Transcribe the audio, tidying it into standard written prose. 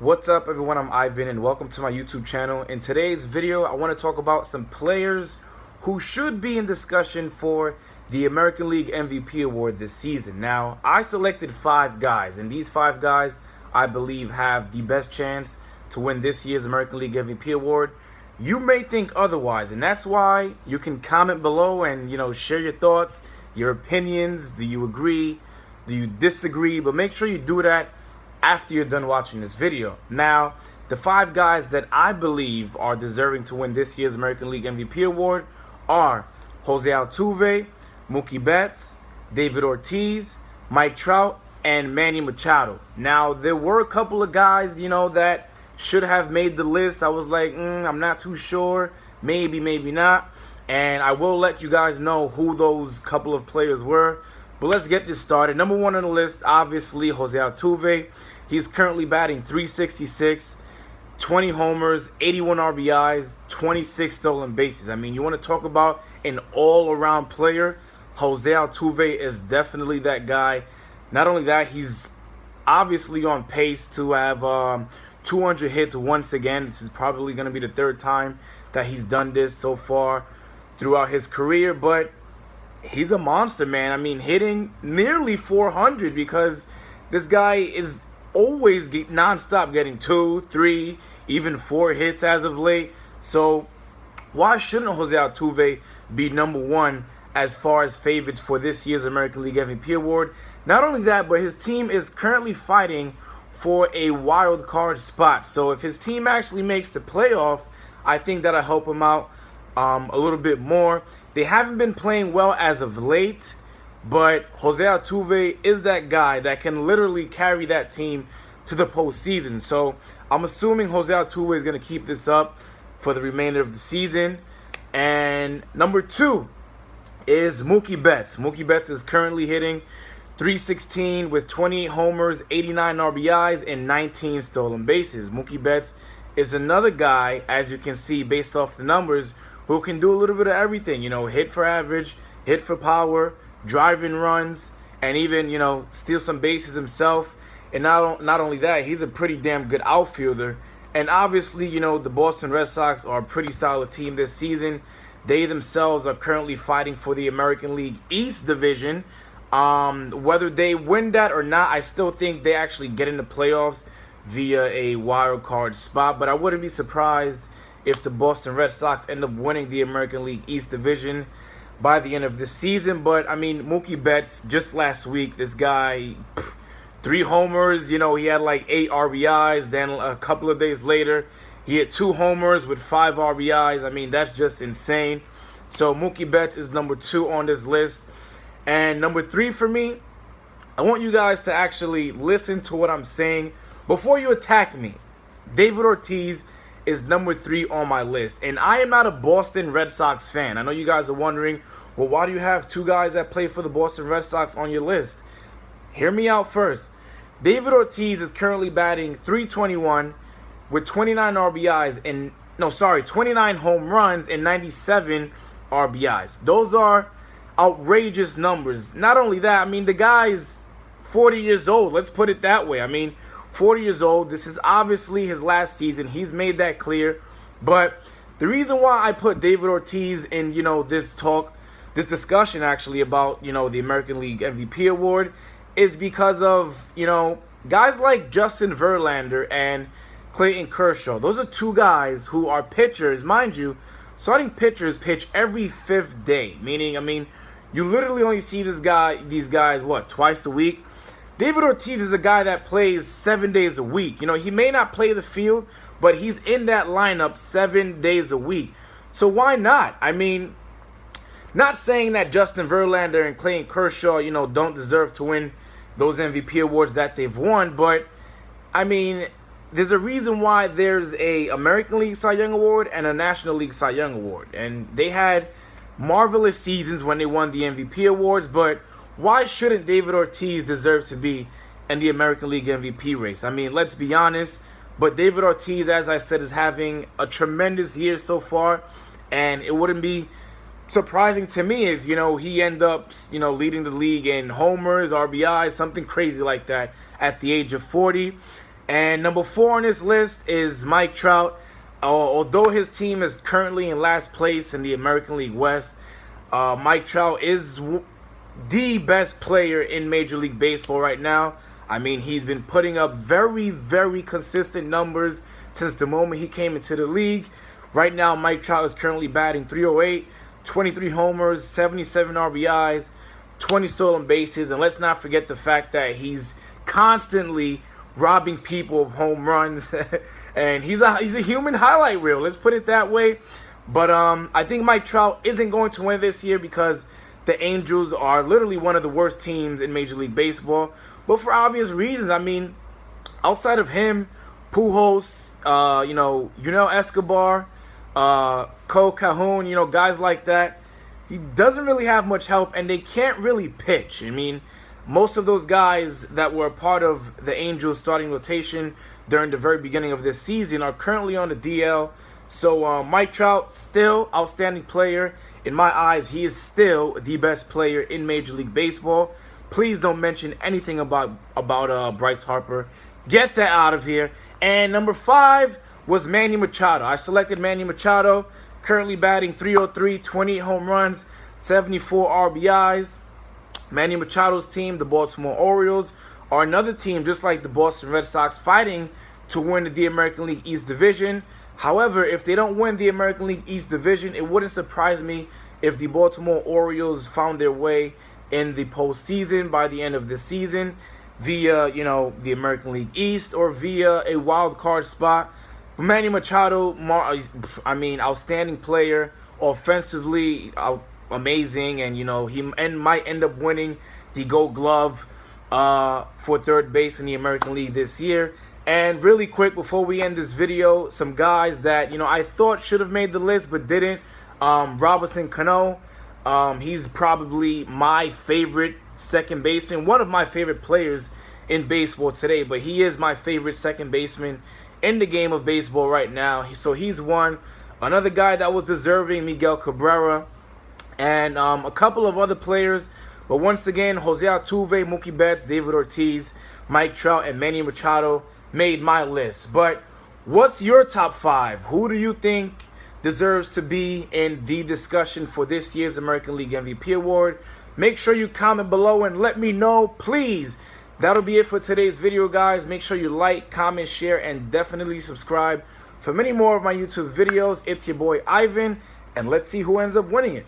What's up, everyone? I'm Ivan and welcome to my YouTube channel. In today's video, I want to talk about some players who should be in discussion for the American League MVP award this season. Now, I selected 5 guys, and these 5 guys I believe have the best chance to win this year's American League MVP award. You may think otherwise, and that's why you can comment below and share your thoughts, your opinions. Do you agree? Do you disagree? But make sure you do that after you're done watching this video. Now, the 5 guys that I believe are deserving to win this year's American League MVP award are Jose Altuve, Mookie Betts, David Ortiz, Mike Trout, and Manny Machado. Now, there were a couple of guys, that should have made the list. I was like, I'm not too sure. Maybe, maybe not. And I will let you guys know who those couple of players were. But let's get this started. Number 1 on the list, obviously, Jose Altuve. He's currently batting .366, 20 homers, 81 RBIs, 26 stolen bases. I mean, you want to talk about an all-around player. Jose Altuve is definitely that guy. Not only that, he's obviously on pace to have 200 hits once again. This is probably going to be the 3rd time that he's done this so far throughout his career. But he's a monster, man. I mean, hitting nearly 400 because this guy is always nonstop getting 2, 3, even 4 hits as of late. So why shouldn't Jose Altuve be number 1 as far as favorites for this year's American League MVP award? Not only that, but his team is currently fighting for a wild card spot. So if his team actually makes the playoff, I think that'll help him out a little bit more. They haven't been playing well as of late, but Jose Altuve is that guy that can literally carry that team to the postseason. So I'm assuming Jose Altuve is going to keep this up for the remainder of the season. And number 2 is Mookie Betts. Mookie Betts is currently hitting .316 with 28 homers, 89 RBIs, and 19 stolen bases. Mookie Betts is another guy, as you can see based off the numbers, who can do a little bit of everything. Hit for average, hit for power, drive in runs, and even, steal some bases himself. And not only that, he's a pretty damn good outfielder. And obviously, the Boston Red Sox are a pretty solid team this season. They themselves are currently fighting for the American League East division. Whether they win that or not, I still think they actually get in the playoffs via a wild card spot. But I wouldn't be surprised if the Boston Red Sox end up winning the American League East division by the end of the season. But, I mean, Mookie Betts, just last week, this guy, 3 homers, he had like 8 RBIs. Then a couple of days later, he had 2 homers with 5 RBIs. I mean, that's just insane. So Mookie Betts is number 2 on this list. And number 3 for me, I want you guys to actually listen to what I'm saying before you attack me. David Ortiz is number 3 on my list. And I am not a Boston Red Sox fan. I know you guys are wondering, well, why do you have 2 guys that play for the Boston Red Sox on your list? Hear me out first. David Ortiz is currently batting .321 with 29 RBIs and 29 home runs and 97 RBIs. Those are outrageous numbers. Not only that, I mean, the guy's 40 years old. Let's put it that way. I mean, 40 years old. This is obviously his last season. He's made that clear. But the reason why I put David Ortiz in, this discussion actually about, the American League MVP award is because of, guys like Justin Verlander and Clayton Kershaw. Those are 2 guys who are pitchers. Mind you, starting pitchers pitch every 5th day. Meaning, I mean, you literally only see these guys, twice a week? David Ortiz is a guy that plays 7 days a week. He may not play the field, but he's in that lineup 7 days a week. So why not? I mean, not saying that Justin Verlander and Clayton Kershaw, don't deserve to win those MVP awards that they've won, but I mean, there's a reason why there's a American League Cy Young Award and a National League Cy Young Award. And they had marvelous seasons when they won the MVP awards, but why shouldn't David Ortiz deserve to be in the American League MVP race? I mean, let's be honest, but David Ortiz, as I said, is having a tremendous year so far, and it wouldn't be surprising to me if, he end up, leading the league in homers, RBIs, something crazy like that at the age of 40. And number 4 on this list is Mike Trout. Although his team is currently in last place in the American League West, Mike Trout is the best player in Major League Baseball right now. I mean, he's been putting up very, very consistent numbers since the moment he came into the league. Right now, Mike Trout is currently batting .308, 23 homers, 77 RBIs, 20 stolen bases. And let's not forget the fact that he's constantly robbing people of home runs. And he's a human highlight reel, let's put it that way. But I think Mike Trout isn't going to win this year because the Angels are literally one of the worst teams in Major League Baseball. But for obvious reasons. I mean, outside of him, Pujols, Yunel Escobar, Cole Calhoun, guys like that, he doesn't really have much help, and they can't really pitch. I mean, most of those guys that were a part of the Angels starting rotation during the very beginning of this season are currently on the DL. So Mike Trout, still outstanding player. In my eyes, he is still the best player in Major League Baseball. Please don't mention anything about Bryce Harper. Get that out of here. And number 5 was Manny Machado. I selected Manny Machado, currently batting .303, 28 home runs, 74 RBIs. Manny Machado's team, the Baltimore Orioles, are another team just like the Boston Red Sox fighting to win the American League East Division. However, if they don't win the American League East Division, it wouldn't surprise me if the Baltimore Orioles found their way in the postseason by the end of the season via, the American League East or via a wild card spot. Manny Machado, outstanding player, offensively amazing, and he might end up winning the Gold Glove for third base in the American League this year. And really quick, before we end this video, some guys that I thought should have made the list but didn't. Robinson Cano, he's probably my favorite second baseman, one of my favorite players in baseball today, but he is my favorite second baseman in the game of baseball right now. So he's one. Another guy that was deserving, Miguel Cabrera, and a couple of other players. But once again, Jose Altuve, Mookie Betts, David Ortiz, Mike Trout, and Manny Machado made my list. But what's your top 5? Who do you think deserves to be in the discussion for this year's American League MVP Award? Make sure you comment below and let me know, please. That'll be it for today's video, guys. Make sure you like, comment, share, and definitely subscribe for many more of my YouTube videos. It's your boy Ivan, and let's see who ends up winning it.